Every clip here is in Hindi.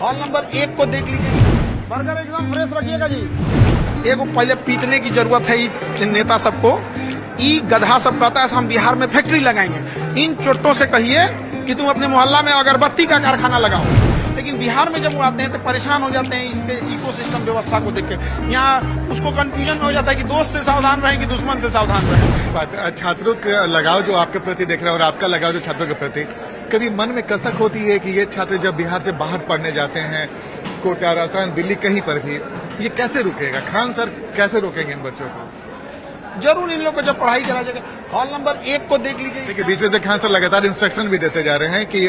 हॉल नंबर 1 को देख लीजिए, बर्गर एकदम फ्रेश रखिएगा जी। एगो पहले पीटने की जरूरत है इन नेता सबको। ई गधा सब कहता है हम बिहार में फैक्ट्री लगाएंगे। इन चोटों से कहिए कि तुम अपने मोहल्ला में अगरबत्ती का कारखाना लगाओ। लेकिन बिहार में जब वो आते हैं तो परेशान हो जाते हैं इसके इकोसिस्टम व्यवस्था को देख के। यहाँ उसको कंफ्यूजन हो जाता है कि दोस्त से सावधान रहें कि दुश्मन से सावधान रहें। छात्रों का लगाव जो आपके प्रति देख रहे हैं और आपका लगाव जो छात्रों के प्रति, कभी मन में कसक होती है कि ये छात्र जब बिहार से बाहर पढ़ने जाते हैं, कोटा, राजस्थान, दिल्ली, कहीं पर भी, ये कैसे रुकेगा? खान सर कैसे रोकेंगे इन बच्चों को? जरूर इन लोग को जब पढ़ाई करा जाएगा। हॉल नंबर 1 को देख लीजिए। देखिए बीच में खान सर लगातार इंस्ट्रक्शन भी देते जा रहे हैं कि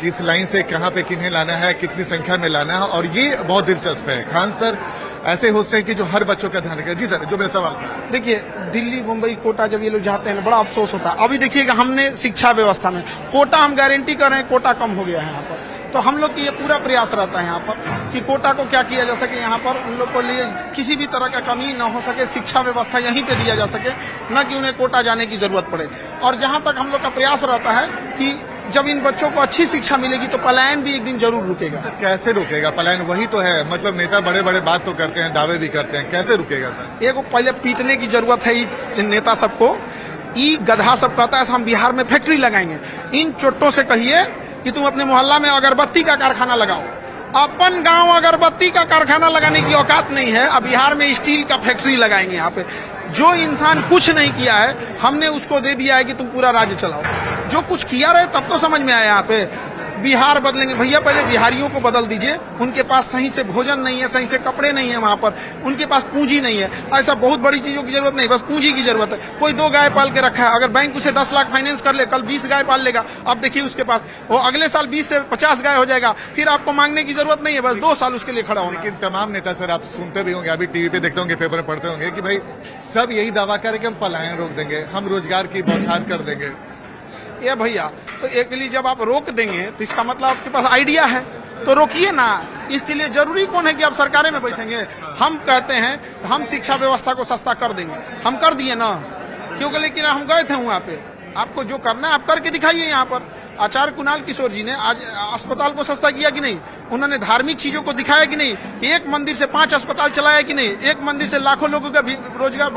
किस लाइन से कहां पे किन्हें लाना है, कितनी संख्या में लाना है, और ये बहुत दिलचस्प है। खान सर ऐसे होस्ट हैं कि जो हर बच्चों का ध्यान रखेगा। जी सर, जो मेरा सवाल था, देखिए दिल्ली, मुंबई, कोटा जब ये लोग जाते हैं बड़ा अफसोस होता है। अभी देखिएगा हमने शिक्षा व्यवस्था में कोटा, हम गारंटी कर रहे हैं कोटा कम हो गया है यहाँ पर। तो हम लोग की ये पूरा प्रयास रहता है यहाँ पर कि कोटा को क्या किया जा सके, यहाँ पर उन लोग को लिए किसी भी तरह का कमी न हो सके, शिक्षा व्यवस्था यहीं पे दिया जा सके, न कि उन्हें कोटा जाने की जरूरत पड़े। और जहाँ तक हम लोग का प्रयास रहता है कि जब इन बच्चों को अच्छी शिक्षा मिलेगी तो पलायन भी एक दिन जरूर रुकेगा। कैसे रुकेगा पलायन? वही तो है, मतलब नेता बड़े बड़े बात तो करते हैं, दावे भी करते हैं, कैसे रुकेगा सर? एगो पहले पीटने की जरूरत है इन नेता सबको। ई गधा सब कहता है हम बिहार में फैक्ट्री लगाएंगे। इन चोटों से कहिए कि तुम अपने मोहल्ला में अगरबत्ती का कारखाना लगाओ। अपन गांव अगरबत्ती का कारखाना लगाने की औकात नहीं है। अब बिहार में स्टील का फैक्ट्री लगाएंगे यहाँ पे। जो इंसान कुछ नहीं किया है हमने उसको दे दिया है कि तुम पूरा राज्य चलाओ। जो कुछ किया रहे तब तो समझ में आया यहाँ पे बिहार बदलेंगे। भैया पहले बिहारियों को बदल दीजिए। उनके पास सही से भोजन नहीं है, सही से कपड़े नहीं है, वहां पर उनके पास पूंजी नहीं है। ऐसा बहुत बड़ी चीजों की जरूरत नहीं, बस पूंजी की जरूरत है। कोई 2 गाय पाल के रखा है, अगर बैंक उसे 10 लाख फाइनेंस कर ले, कल 20 गाय पाल लेगा। अब देखिए उसके पास वो अगले साल 20 से 50 गाय हो जाएगा, फिर आपको मांगने की जरूरत नहीं है, बस 2 साल उसके लिए खड़ा होना। लेकिन तमाम नेता सर, आप सुनते भी होंगे, अभी टीवी पे देखते होंगे, पेपर में पढ़ते होंगे कि भाई सब यही दावा करें कि हम पलायन रोक देंगे, हम रोजगार की बौछार कर देंगे। ये भैया तो एक लिए जब आप रोक देंगे तो इसका मतलब आपके पास आइडिया है तो रोकिए ना। इसके लिए जरूरी कौन है कि आप सरकारें में बैठेंगे? हम कहते हैं हम शिक्षा व्यवस्था को सस्ता कर देंगे, हम कर दिए ना, क्योंकि लेकिन हम गए थे वहां पे। आपको जो करना है आप करके दिखाइए। यहाँ पर आचार्य कुणाल किशोर जी ने आज अस्पताल को सस्ता किया कि नहीं? उन्होंने धार्मिक चीजों को दिखाया कि नहीं? एक मंदिर से 5 अस्पताल चलाया कि नहीं? एक मंदिर से लाखों लोगों का रोजगार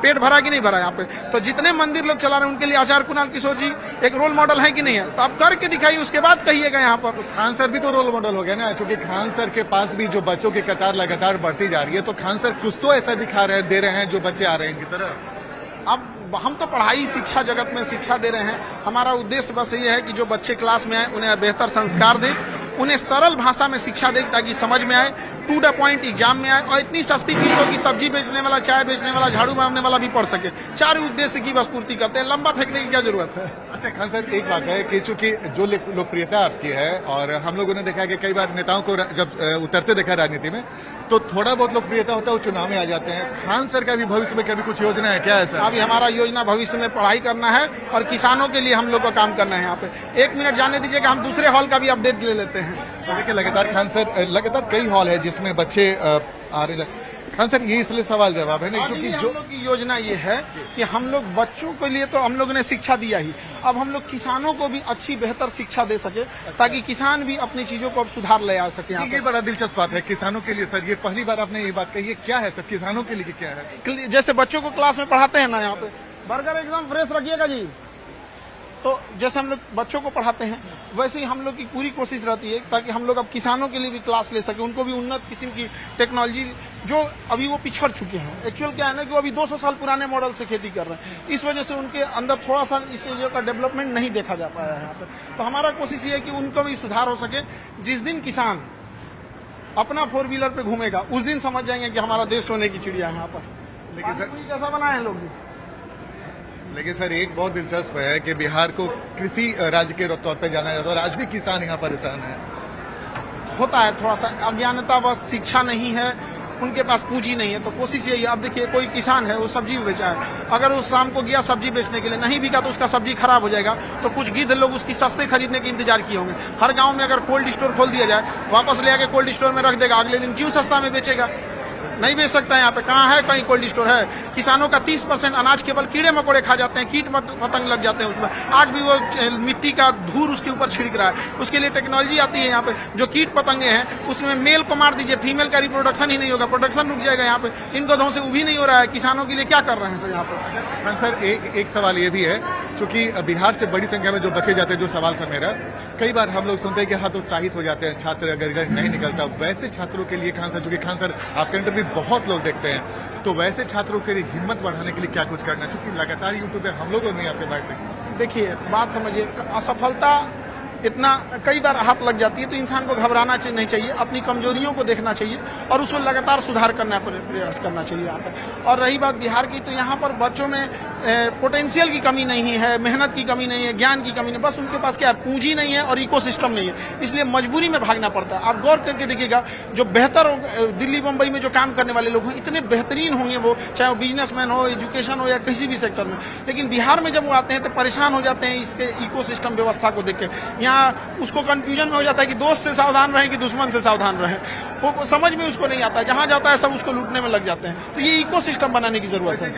पेट भरा कि नहीं भरा? यहाँ पे तो जितने मंदिर लोग चला रहे हैं उनके लिए आचार्य कुणाल किशोर जी एक रोल मॉडल है कि नहीं है? तो आप करके दिखाइए, उसके बाद कहिएगा। यहाँ पर तो खान सर भी तो रोल मॉडल हो गया ना, क्योंकि खान सर के पास भी जो बच्चों की कतार लगातार बढ़ती जा रही है, तो खान सर कुछ तो ऐसा दिखा रहे, दे रहे हैं जो बच्चे आ रहे हैं इनकी तरह। अब हम तो पढ़ाई शिक्षा जगत में शिक्षा दे रहे हैं। हमारा उद्देश्य बस ये है कि जो बच्चे क्लास में आए उन्हें बेहतर संस्कार दें, उन्हें सरल भाषा में शिक्षा दें ताकि समझ में आए, टू द पॉइंट एग्जाम में आए, और इतनी सस्ती फीसों की सब्जी बेचने वाला, चाय बेचने वाला, झाड़ू मारने वाला भी पढ़ सके। 4 उद्देश्य की बस पूर्ति करते हैं, लंबा फेंकने की क्या जरूरत है? अच्छा खान सर, एक बात है कि चूंकि जो लोकप्रियता आपकी है, और हम लोगों ने देखा कि कई बार नेताओं को जब उतरते देखा राजनीति में तो थोड़ा बहुत लोकप्रियता होता है, वो चुनाव में आ जाते हैं। खान सर का भी भविष्य में कभी कुछ योजना है क्या? ऐसा अभी हमारा योजना भविष्य में पढ़ाई करना है और किसानों के लिए हम लोग का काम करना है। यहाँ पे 1 मिनट जाने दीजिएगा, हम दूसरे हॉल का भी अपडेट ले लेते हैं। तो देखिए लगातार खान सर, लगातार कई हॉल है जिसमें बच्चे आ रहे हैं। खान सर ये इसलिए सवाल जवाब है ना, क्योंकि जो हम लोग की योजना ये है कि हम लोग बच्चों के लिए तो हम लोग ने शिक्षा दिया ही, अब हम लोग किसानों को भी अच्छी बेहतर शिक्षा दे सके ताकि किसान भी अपनी चीजों को अब सुधार ले आ सके। ये बड़ा दिलचस्प बात है किसानों के लिए सर, ये पहली बार आपने ये बात कही है। क्या है सर किसानों के लिए क्या है? जैसे बच्चों को क्लास में पढ़ाते हैं ना, यहाँ पे बर्गर एकदम फ्रेश रखिएगा जी। तो जैसे हम लोग बच्चों को पढ़ाते हैं वैसे ही हम लोग की पूरी कोशिश रहती है ताकि हम लोग अब किसानों के लिए भी क्लास ले सके, उनको भी उन्नत किस्म की टेक्नोलॉजी, जो अभी वो पिछड़ चुके हैं। एक्चुअल क्या है ना कि वो अभी 200 साल पुराने मॉडल से खेती कर रहे हैं, इस वजह से उनके अंदर थोड़ा सा इस एरिया का डेवलपमेंट नहीं देखा जा पाया है यहाँ पर। तो हमारा कोशिश ये है कि उनको भी सुधार हो सके। जिस दिन किसान अपना 4 व्हीलर पे घूमेगा उस दिन समझ जाएंगे कि हमारा देश सोने की चिड़िया है यहाँ पर। लेकिन कैसा बनाए हैं लोग। लेकिन सर एक बहुत दिलचस्प है कि बिहार को कृषि राज्य के तौर पे जाना जाता है और आज भी किसान यहाँ परेशान है। होता है थोड़ा सा अज्ञानता, बस शिक्षा नहीं है, उनके पास पूंजी नहीं है। तो कोशिश यही है, अब देखिए कोई किसान है वो सब्जी बेचा है, अगर वो शाम को गया सब्जी बेचने के लिए, नहीं बिका तो उसका सब्जी खराब हो जाएगा। तो कुछ गिद्ध लोग उसकी सस्ते खरीदने के इंतजार किए होंगे। हर गाँव में अगर कोल्ड स्टोर खोल दिया जाए, वापस ले आके कोल्ड स्टोर में रख देगा, अगले दिन क्यों सस्ता में बेचेगा? नहीं बेच सकता है यहाँ पे। कहाँ है? कहीं कोल्ड स्टोर है? किसानों का 30% अनाज केवल कीड़े मकोड़े खा जाते हैं, कीट पतंग लग जाते हैं उसमें, आज भी वो मिट्टी का धूल उसके ऊपर छिड़क रहा है। उसके लिए टेक्नोलॉजी आती है यहाँ पे। जो कीट पतंगे हैं उसमें मेल को मार दीजिए, फीमेल का रिप्रोडक्शन ही नहीं होगा, प्रोडक्शन रुक जाएगा यहाँ पे। इन गधों से उभी नहीं हो रहा है। किसानों के लिए क्या कर रहे हैं सर यहाँ पे? हाँ सर, एक सवाल ये भी है, क्योंकि बिहार से बड़ी संख्या में जो बच्चे जाते हैं, जो सवाल था मेरा, कई बार हम लोग सुनते हैं कि हतोत्साहित हो जाते हैं छात्र अगर रिजल्ट नहीं निकलता। वैसे छात्रों के लिए खान सर, चूंकि खान सर आपका इंटरव्यू बहुत लोग देखते हैं, तो वैसे छात्रों के लिए हिम्मत बढ़ाने के लिए क्या कुछ करना, क्योंकि लगातार यूट्यूब पे हम लोगों ने आपके बात देखिए, बात समझिए, असफलता इतना कई बार हाथ लग जाती है तो इंसान को घबराना नहीं चाहिए, अपनी कमजोरियों को देखना चाहिए और उसमें लगातार सुधार करना प्रयास करना चाहिए यहाँ पर। और रही बात बिहार की, तो यहाँ पर बच्चों में पोटेंशियल की कमी नहीं है, मेहनत की कमी नहीं है, ज्ञान की कमी नहीं, बस उनके पास क्या है, पूंजी नहीं है और इकोसिस्टम नहीं है, इसलिए मजबूरी में भागना पड़ता है। आप गौर करके देखिएगा, जो बेहतर दिल्ली बम्बई में जो काम करने वाले लोग हैं इतने बेहतरीन होंगे वो, चाहे वो बिजनेसमैन हो, एजुकेशन हो या किसी भी सेक्टर में, लेकिन बिहार में जब वो आते हैं तो परेशान हो जाते हैं इसके इकोसिस्टम व्यवस्था को देख के। उसको कंफ्यूजन में हो जाता है कि दोस्त से सावधान रहें कि दुश्मन से सावधान रहें, वो समझ में उसको नहीं आता, जहां जाता है सब उसको लूटने में लग जाते हैं। तो ये इकोसिस्टम बनाने की जरूरत है।